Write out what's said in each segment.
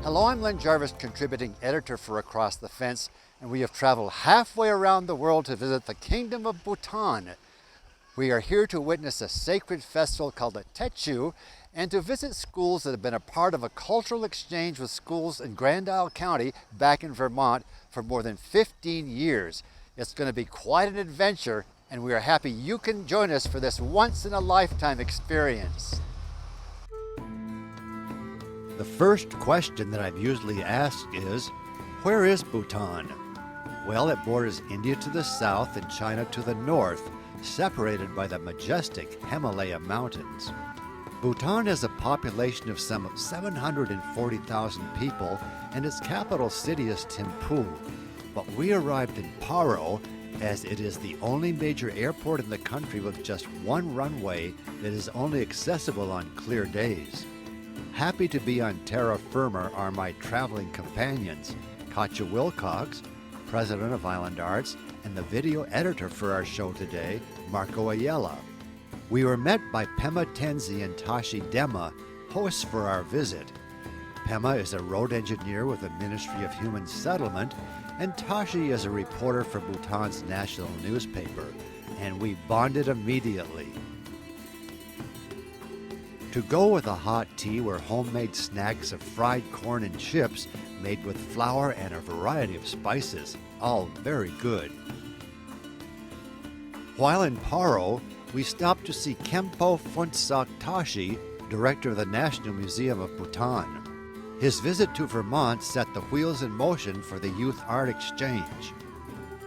Hello, I'm Len Jarvis, contributing editor for Across the Fence, and we have traveled halfway around the world to visit the Kingdom of Bhutan. We are here to witness a sacred festival called the Techu and to visit schools that have been a part of a cultural exchange with schools in Grand Isle County back in Vermont for more than 15 years. It's going to be quite an adventure, and we are happy you can join us for this once-in-a-lifetime experience. The first question that I'm usually asked is, where is Bhutan? Well, it borders India to the south and China to the north, separated by the majestic Himalaya mountains. Bhutan has a population of some 740,000 people, and its capital city is Thimphu. But we arrived in Paro, as it is the only major airport in the country with just one runway that is only accessible on clear days. Happy to be on terra firma are my traveling companions, Katja Wilcox, president of Island Arts, and the video editor for our show today, Marco Ayala. We were met by Pema Tenzi and Tashi Dema, hosts for our visit. Pema is a road engineer with the Ministry of Human Settlement, and Tashi is a reporter for Bhutan's national newspaper, and we bonded immediately. To go with a hot tea were homemade snacks of fried corn and chips made with flour and a variety of spices, all very good. While in Paro, we stopped to see Khenpo Phuntsok Tashi, director of the National Museum of Bhutan. His visit to Vermont set the wheels in motion for the Youth Art Exchange.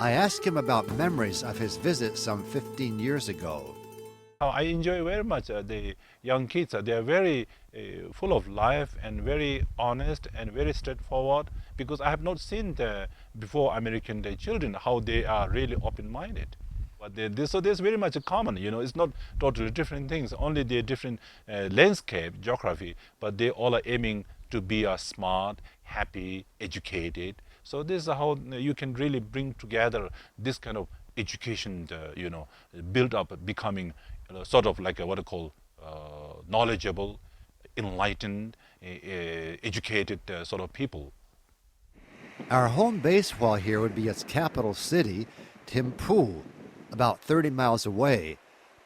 I asked him about memories of his visit some 15 years ago. I enjoy very much the young kids. They are very full of life and very honest and very straightforward, because I have not seen the before American children how they are really open-minded. But so there's very much common, it's not totally different things, only the different landscape, geography, but they all are aiming to be smart, happy, educated. So this is how you can really bring together this kind of education, build up, becoming sort of like what I call knowledgeable, enlightened, educated sort of people. Our home base while here would be its capital city, Thimphu, about 30 miles away,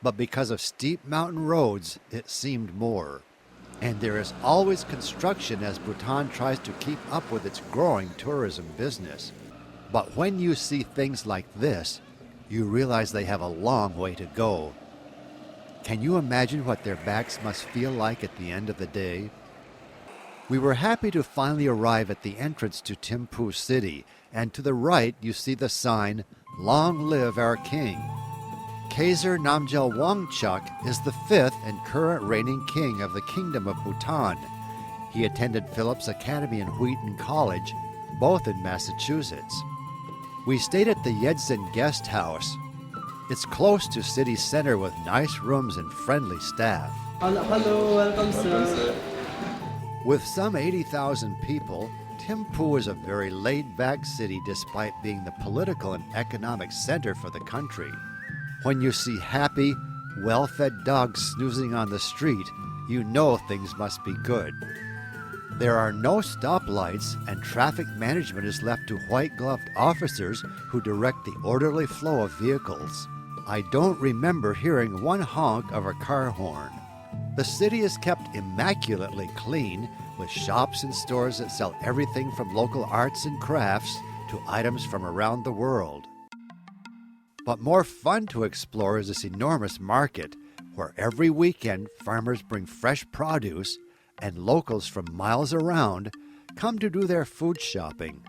but because of steep mountain roads, it seemed more. And there is always construction as Bhutan tries to keep up with its growing tourism business. But when you see things like this, you realize they have a long way to go. Can you imagine what their backs must feel like at the end of the day? We were happy to finally arrive at the entrance to Thimphu City, and to the right you see the sign, "Long Live Our King." Kaiser Namgyal Wangchuck is the fifth and current reigning king of the Kingdom of Bhutan. He attended Phillips Academy and Wheaton College, both in Massachusetts. We stayed at the Yedzin Guest House. It's close to city center with nice rooms and friendly staff. Hello, welcome sir. With some 80,000 people, Thimphu is a very laid-back city despite being the political and economic center for the country. When you see happy, well-fed dogs snoozing on the street, you know things must be good. There are no stoplights, and traffic management is left to white-gloved officers who direct the orderly flow of vehicles. I don't remember hearing one honk of a car horn. The city is kept immaculately clean, with shops and stores that sell everything from local arts and crafts to items from around the world. But more fun to explore is this enormous market, where every weekend farmers bring fresh produce and locals from miles around come to do their food shopping.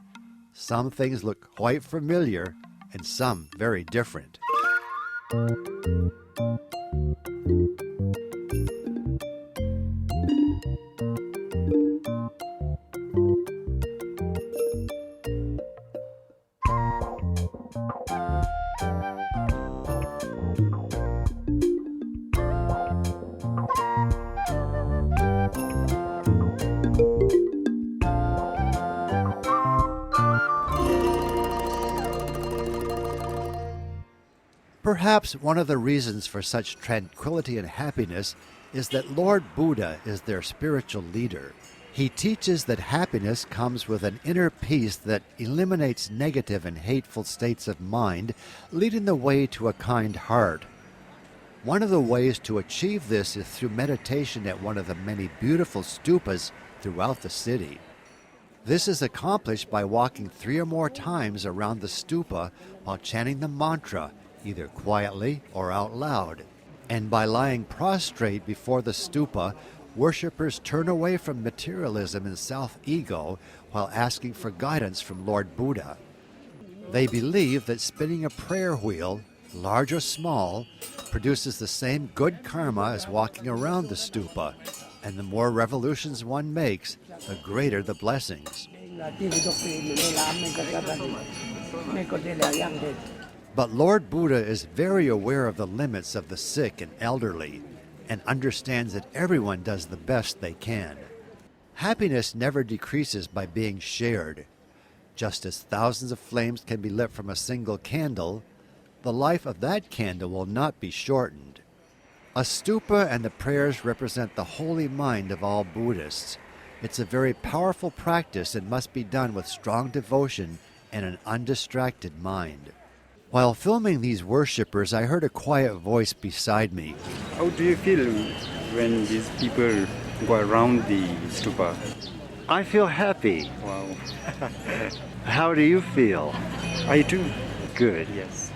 Some things look quite familiar and some very different. Perhaps one of the reasons for such tranquility and happiness is that Lord Buddha is their spiritual leader. He teaches that happiness comes with an inner peace that eliminates negative and hateful states of mind, leading the way to a kind heart. One of the ways to achieve this is through meditation at one of the many beautiful stupas throughout the city. This is accomplished by walking 3 or more times around the stupa while chanting the mantra, either quietly or out loud. And by lying prostrate before the stupa, worshippers turn away from materialism and self-ego while asking for guidance from Lord Buddha. They believe that spinning a prayer wheel, large or small, produces the same good karma as walking around the stupa, and the more revolutions one makes, the greater the blessings. But Lord Buddha is very aware of the limits of the sick and elderly, and understands that everyone does the best they can. Happiness never decreases by being shared. Just as thousands of flames can be lit from a single candle, the life of that candle will not be shortened. A stupa and the prayers represent the holy mind of all Buddhists. It's a very powerful practice and must be done with strong devotion and an undistracted mind. While filming these worshippers, I heard a quiet voice beside me. How do you feel when these people go around the stupa? I feel happy. Wow. How do you feel? I too. Good. Yes.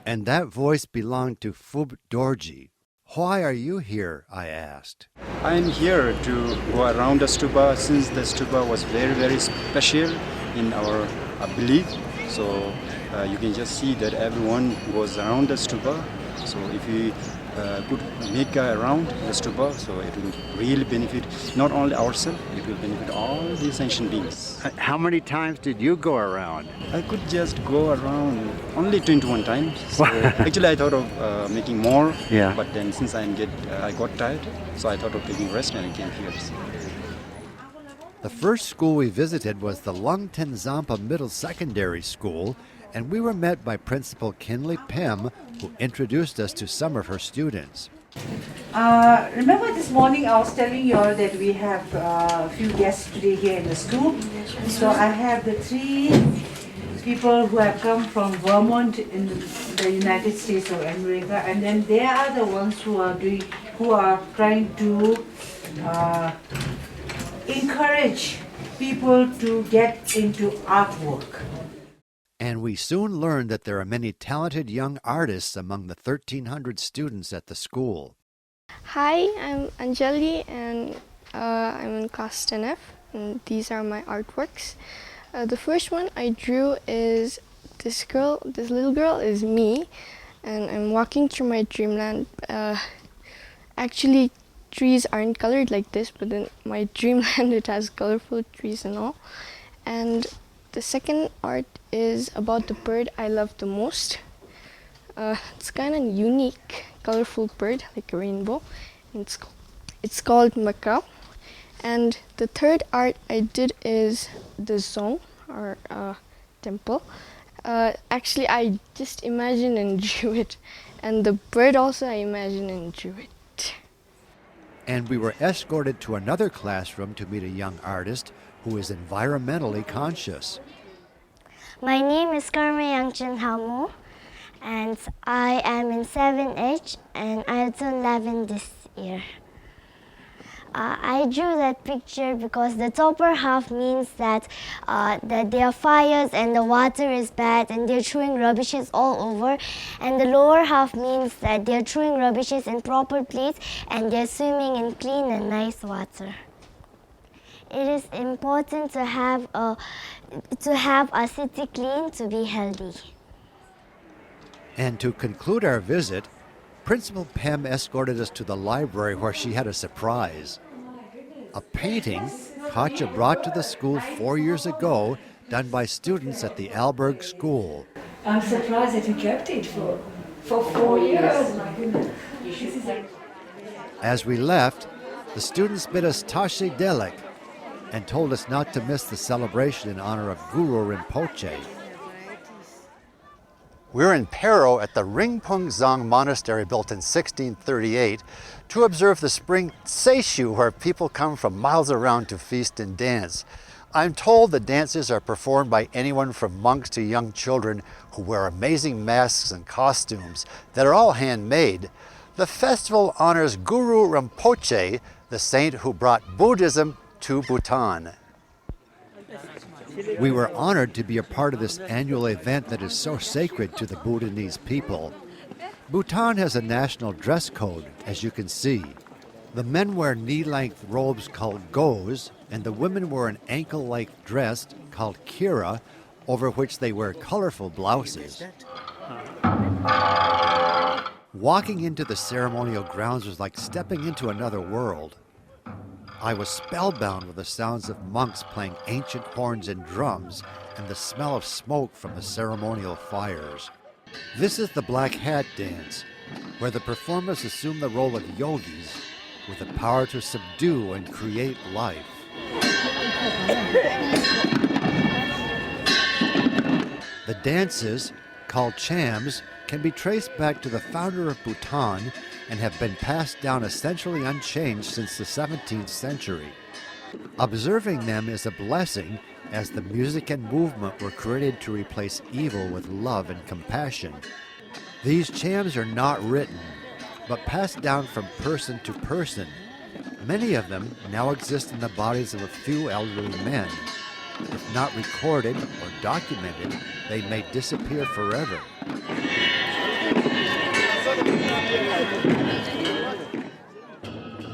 And that voice belonged to Phub Dorji. Why are you here? I asked. I'm here to go around the stupa since the stupa was very, very special in our belief. So you can just see that everyone goes around the stupa. So if we could make around the stupa, so it will really benefit not only ourselves, it will benefit all the sentient beings. How many times did you go around? I could just go around only 21 times. So actually, I thought of making more. Yeah. But then since I got tired, so I thought of taking rest and I came here. The first school we visited was the Lungten Zampa Middle Secondary School, and we were met by Principal Kinley Pem, who introduced us to some of her students. Remember this morning I was telling you all that we have a few guests today here in the school. So I have the 3 people who have come from Vermont in the United States of America, and then they are the ones who are trying to encourage people to get into artwork. And we soon learned that there are many talented young artists among the 1,300 students at the school. Hi, I'm Anjali and I'm in class 10F, and these are my artworks. The first one I drew is this little girl is me, and I'm walking through my dreamland. Actually, trees aren't colored like this, but in my dreamland it has colorful trees and all. And the second art is about the bird I love the most. It's kind of unique, colorful bird, like a rainbow. It's called macaw. And the third art I did is the zong, or temple. Actually, I just imagined and drew it. And the bird also I imagined and drew it. And we were escorted to another classroom to meet a young artist who is environmentally conscious. My name is Karma Yangchen Hamu, and I am in 7H, and I'll turn 11 this year. I drew that picture because the upper half means that there are fires and the water is bad and they're throwing rubbishes all over, and the lower half means that they're throwing rubbishes in proper place and they're swimming in clean and nice water. It is important to have a city clean to be healthy. And to conclude our visit, Principal Pem escorted us to the library where she had a surprise. A painting Katja brought to the school 4 years ago, done by students at the Alberg School. I'm surprised that you kept it for 4 years. My goodness. As we left, the students bid us Tashi Delek and told us not to miss the celebration in honor of Guru Rinpoche. We're in Paro at the Ringpung Zang Monastery, built in 1638, to observe the spring Seishu, where people come from miles around to feast and dance. I'm told the dances are performed by anyone from monks to young children who wear amazing masks and costumes that are all handmade. The festival honors Guru Rinpoche, the saint who brought Buddhism to Bhutan. We were honored to be a part of this annual event that is so sacred to the Bhutanese people. Bhutan has a national dress code, as you can see. The men wear knee-length robes called gos, and the women wear an ankle-length dress called kira, over which they wear colorful blouses. Walking into the ceremonial grounds was like stepping into another world. I was spellbound with the sounds of monks playing ancient horns and drums and the smell of smoke from the ceremonial fires. This is the Black Hat Dance, where the performers assume the role of yogis with the power to subdue and create life. The dances, called chams, can be traced back to the founder of Bhutan and have been passed down essentially unchanged since the 17th century. Observing them is a blessing, as the music and movement were created to replace evil with love and compassion. These chams are not written, but passed down from person to person. Many of them now exist in the bodies of a few elderly men. If not recorded or documented, they may disappear forever.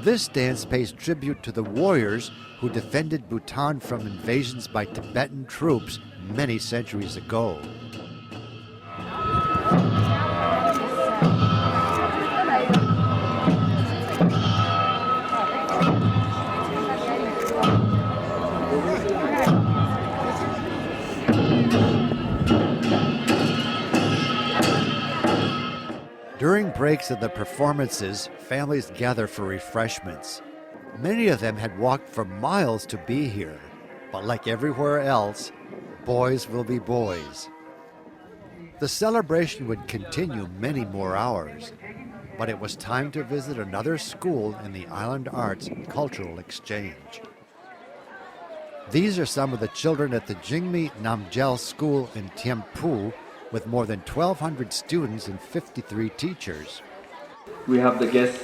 This dance pays tribute to the warriors who defended Bhutan from invasions by Tibetan troops many centuries ago. During breaks of the performances, families gather for refreshments. Many of them had walked for miles to be here, but like everywhere else, boys will be boys. The celebration would continue many more hours, but it was time to visit another school in the Island Arts Cultural Exchange. These are some of the children at the Jingmi Namgyal School in Thimphu, with more than 1,200 students and 53 teachers. We have the guests.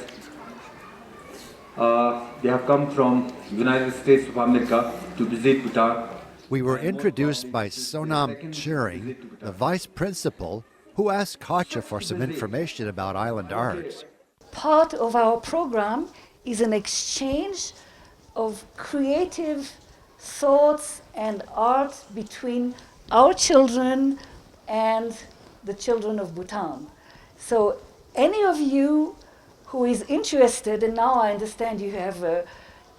They have come from United States of America to visit Bhutan. We were introduced by Sonam Chiring, the vice principal, who asked Katja for some information about Island Arts. Part of our program is an exchange of creative thoughts and art between our children and the children of Bhutan. So any of you who is interested, and now I understand you have an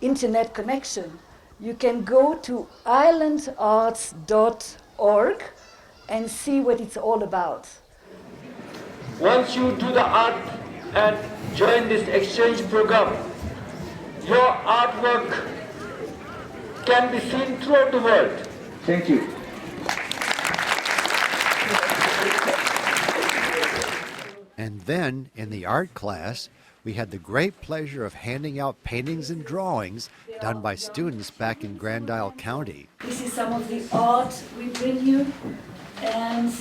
internet connection, you can go to islandarts.org and see what it's all about. Once you do the art and join this exchange program, your artwork can be seen throughout the world. Thank you. And then, in the art class, we had the great pleasure of handing out paintings and drawings done by students back in Grand Isle County. This is some of the art we bring you, and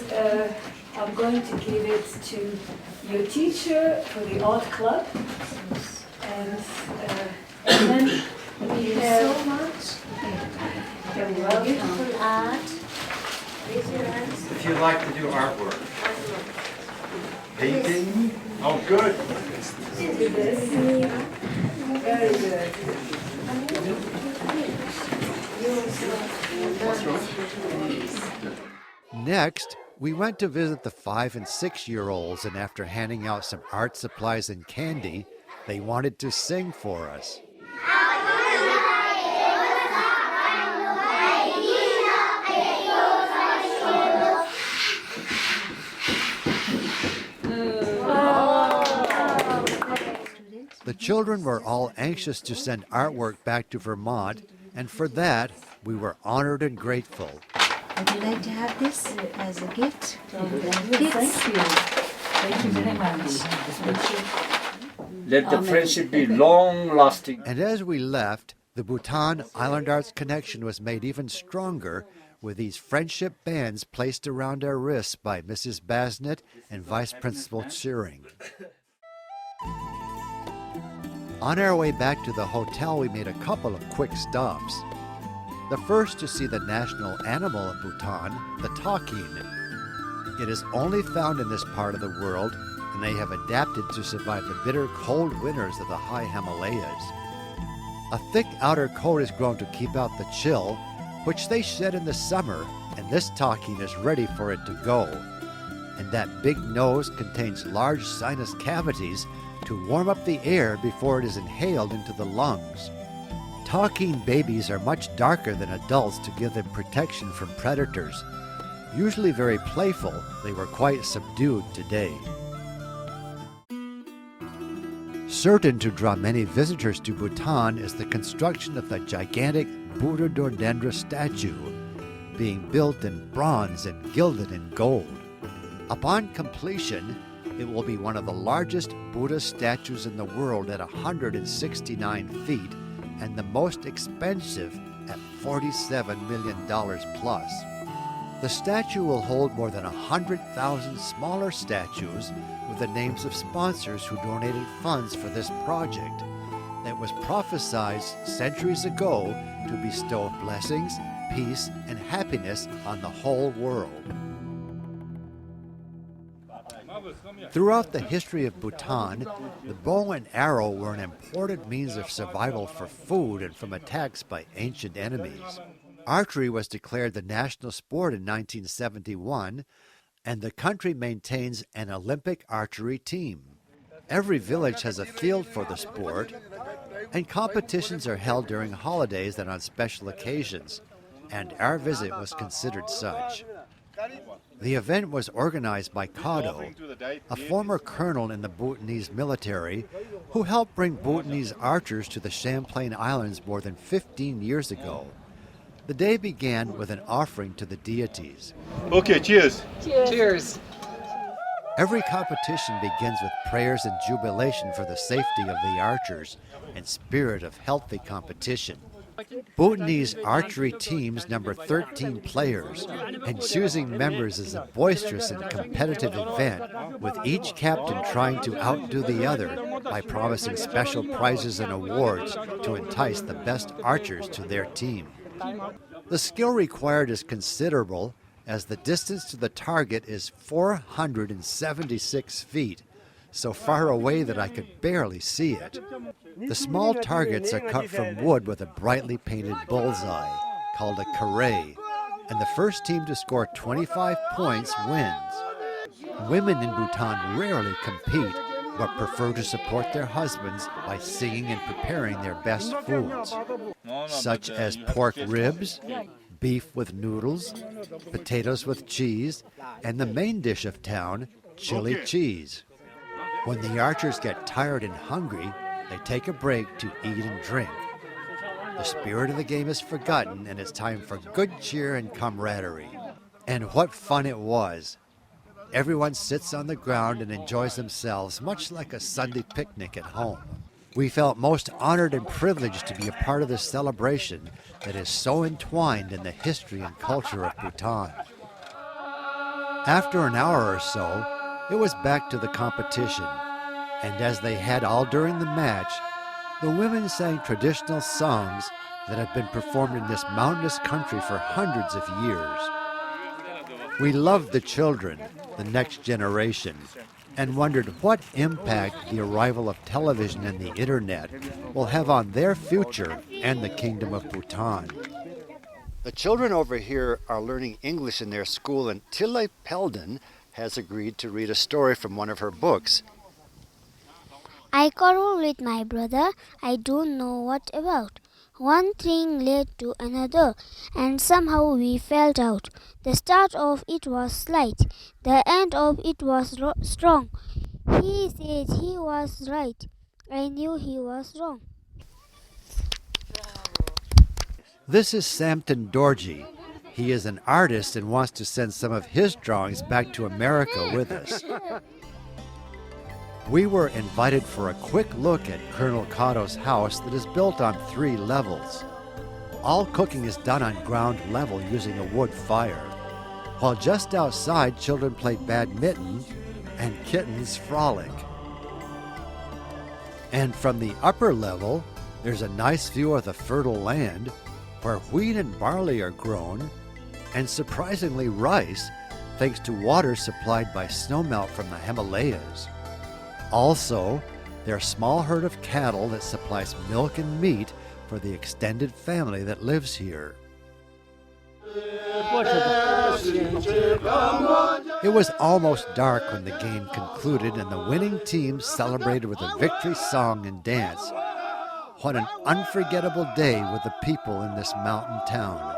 I'm going to give it to your teacher for the art club. And then we have so much. beautiful Art. If you like to do artwork, painting. Oh, good. Very good. Next, we went to visit the 5- and 6-year-olds, and after handing out some art supplies and candy, they wanted to sing for us. The children were all anxious to send artwork back to Vermont, and for that, we were honored and grateful. Would you like to have this as a gift? Thank you. Thank you very much. Let the friendship be long lasting. And as we left, the Bhutan Island Arts connection was made even stronger with these friendship bands placed around our wrists by Mrs. Basnett and Vice Principal Cheering. On our way back to the hotel, we made a couple of quick stops. The first to see the national animal of Bhutan, the takin. It is only found in this part of the world, and they have adapted to survive the bitter cold winters of the high Himalayas. A thick outer coat is grown to keep out the chill, which they shed in the summer, and this takin is ready for it to go. And that big nose contains large sinus cavities to warm up the air before it is inhaled into the lungs. Takin babies are much darker than adults to give them protection from predators. Usually very playful, they were quite subdued today. Certain to draw many visitors to Bhutan is the construction of the gigantic Buddha Dordendra statue, being built in bronze and gilded in gold. Upon completion, it will be one of the largest Buddha statues in the world at 169 feet and the most expensive at $47 million plus. The statue will hold more than 100,000 smaller statues with the names of sponsors who donated funds for this project that was prophesied centuries ago to bestow blessings, peace, and happiness on the whole world. Throughout the history of Bhutan, the bow and arrow were an important means of survival for food and from attacks by ancient enemies. Archery was declared the national sport in 1971, and the country maintains an Olympic archery team. Every village has a field for the sport, and competitions are held during holidays and on special occasions, and our visit was considered such. The event was organized by Kado, a former colonel in the Bhutanese military who helped bring Bhutanese archers to the Champlain Islands more than 15 years ago. The day began with an offering to the deities. Okay, cheers. Cheers. Every competition begins with prayers and jubilation for the safety of the archers and spirit of healthy competition. Bhutanese archery teams number 13 players, and choosing members is a boisterous and competitive event, with each captain trying to outdo the other by promising special prizes and awards to entice the best archers to their team. The skill required is considerable, as the distance to the target is 476 feet, so far away that I could barely see it. The small targets are cut from wood with a brightly painted bullseye, called a carré, and the first team to score 25 points wins. Women in Bhutan rarely compete, but prefer to support their husbands by singing and preparing their best foods, such as pork ribs, beef with noodles, potatoes with cheese, and the main dish of town, chili cheese. When the archers get tired and hungry, they take a break to eat and drink. The spirit of the game is forgotten, and it's time for good cheer and camaraderie. And what fun it was! Everyone sits on the ground and enjoys themselves, much like a Sunday picnic at home. We felt most honored and privileged to be a part of this celebration that is so entwined in the history and culture of Bhutan. After an hour or so, it was back to the competition, and as they had all during the match, the women sang traditional songs that have been performed in this mountainous country for hundreds of years. We loved the children, the next generation, and wondered what impact the arrival of television and the internet will have on their future and the Kingdom of Bhutan. The children over here are learning English in their school, and Tille Pelden has agreed to read a story from one of her books. I quarreled with my brother. I don't know what about. One thing led to another, and somehow we fell out. The start of it was slight. The end of it was strong. He said he was right. I knew he was wrong. This is Samton Dorji, He is an artist and wants to send some of his drawings back to America with us. We were invited for a quick look at Colonel Cotto's house that is built on 3 levels. All cooking is done on ground level using a wood fire, while just outside children played badminton and kittens frolic. And from the upper level, there's a nice view of the fertile land where wheat and barley are grown, and surprisingly rice, thanks to water supplied by snowmelt from the Himalayas. Also, there are a small herd of cattle that supplies milk and meat for the extended family that lives here. It was almost dark when the game concluded and the winning team celebrated with a victory song and dance. What an unforgettable day with the people in this mountain town.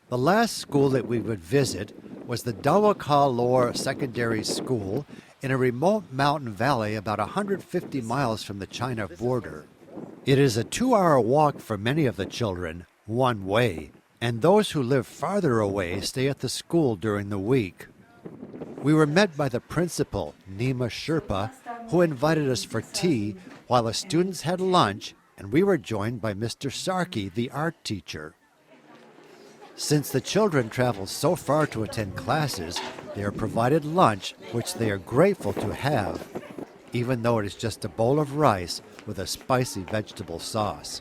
The last school that we would visit was the Dawaka Lower Secondary School in a remote mountain valley about 150 miles from the China border. It is a 2-hour walk for many of the children, one way, and those who live farther away stay at the school during the week. We were met by the principal, Nima Sherpa, who invited us for tea while the students had lunch, and we were joined by Mr. Sarki, the art teacher. Since the children travel so far to attend classes, they are provided lunch, which they are grateful to have, even though it is just a bowl of rice with a spicy vegetable sauce.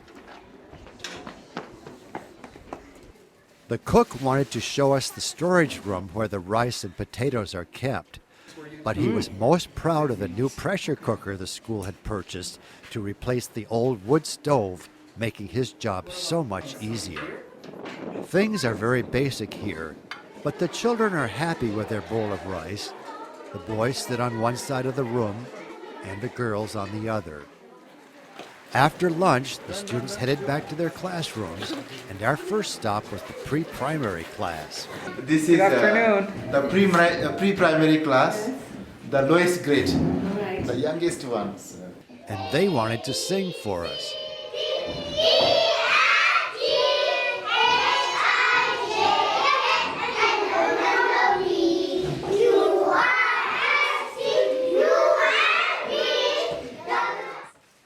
The cook wanted to show us the storage room where the rice and potatoes are kept, but he was most proud of the new pressure cooker the school had purchased to replace the old wood stove, making his job so much easier. Things are very basic here, but the children are happy with their bowl of rice. The boys sit on one side of the room and the girls on the other. After lunch, the students headed back to their classrooms, and our first stop was the pre-primary class. This is the pre-primary class, the lowest grade, the youngest ones. And they wanted to sing for us.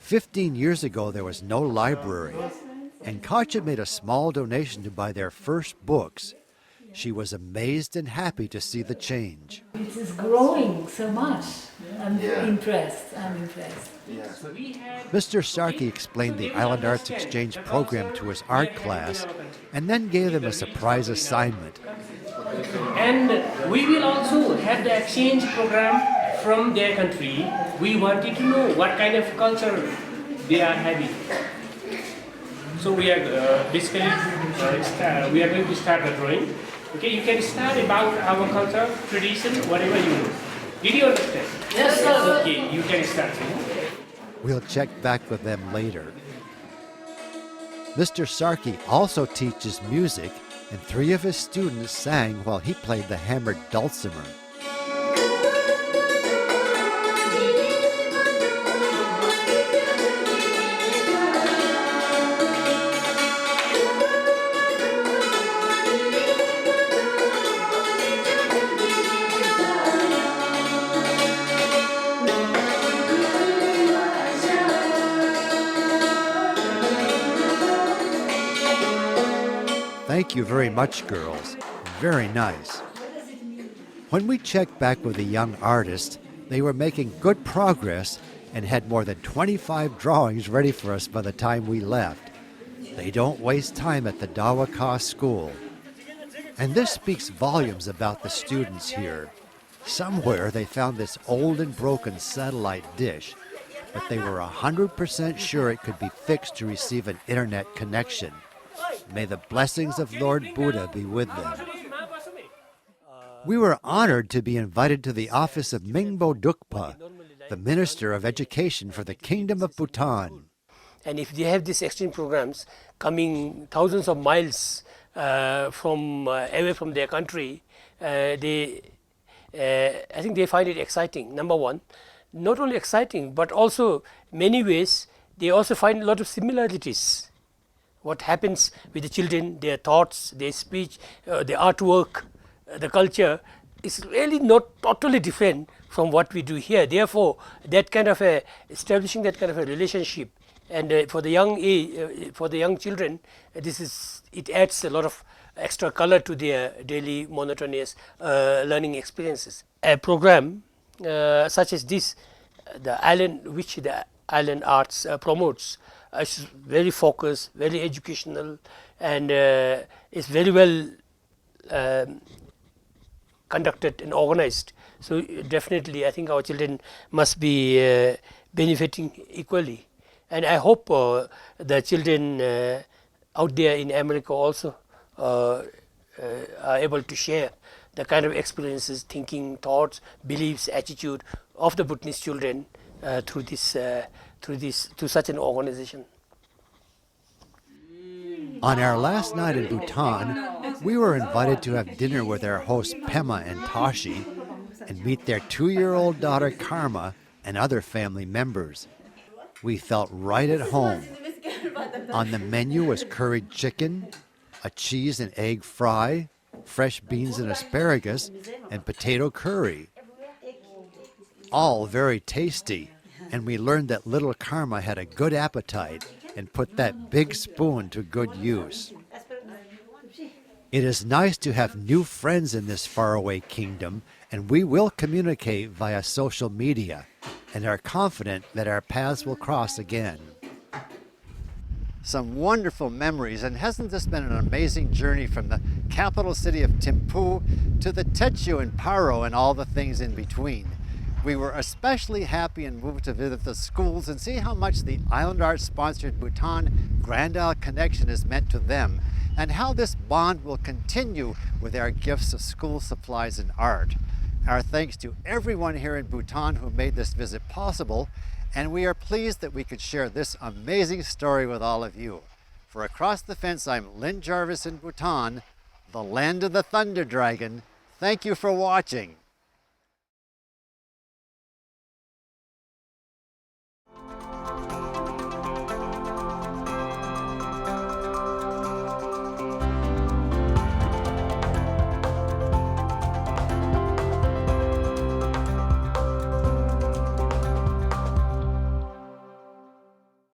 "15 years ago, there was no library, and Katja made a small donation to buy their first books. She was amazed and happy to see the change. It is growing so much. I'm impressed. Mr. Sarki explained the Island Arts Exchange program to his art class and then gave them a surprise assignment. And we will also have the exchange program from their country. We wanted to know what kind of culture they are having. So we are basically we are going to start the drawing. Okay, you can start about our culture, tradition, whatever you know. Did you understand? Yes, sir. Okay, you can start. We'll check back with them later. Mr. Sarki also teaches music, and 3 of his students sang while he played the hammered dulcimer. Thank you very much, girls. Very nice. When we checked back with the young artists, they were making good progress and had more than 25 drawings ready for us by the time we left. They don't waste time at the Dawaka school. And this speaks volumes about the students here. Somewhere they found this old and broken satellite dish, but they were 100% sure it could be fixed to receive an internet connection. May the blessings of Lord Buddha be with them. We were honored to be invited to the office of Mingbo Dukpa, the Minister of Education for the Kingdom of Bhutan. And if they have these exchange programs coming thousands of miles away from their country, I think they find it exciting. Number one, not only exciting, but also many ways they also find a lot of similarities. What happens with the children, their thoughts, their speech, the artwork, the culture is really not totally different from what we do here. Therefore, that kind of establishing that kind of a relationship, and for the young children, it adds a lot of extra color to their daily monotonous learning experiences. A program such as this, the island arts promotes, is very focused, very educational, and is very well conducted and organized. So definitely, I think our children must be benefiting equally, and I hope the children out there in America also are able to share the kind of experiences, thinking, thoughts, beliefs, attitude of the Bhutanese children through such an organization. On our last night in Bhutan, we were invited to have dinner with our hosts Pema and Tashi and meet their 2-year-old daughter Karma and other family members. We felt right at home. On the menu was curried chicken, a cheese and egg fry, fresh beans and asparagus, and potato curry. All very tasty, and we learned that little Karma had a good appetite and put that big spoon to good use. It is nice to have new friends in this faraway kingdom, and we will communicate via social media and are confident that our paths will cross again. Some wonderful memories, and hasn't this been an amazing journey from the capital city of Thimphu to the Techu and Paro and all the things in between. We were especially happy and moved to visit the schools and see how much the Island Arts sponsored Bhutan Grand Isle Connection has meant to them, and how this bond will continue with our gifts of school supplies and art. Our thanks to everyone here in Bhutan who made this visit possible, and we are pleased that we could share this amazing story with all of you. For Across the Fence, I'm Lynn Jarvis in Bhutan, the land of the Thunder Dragon. Thank you for watching.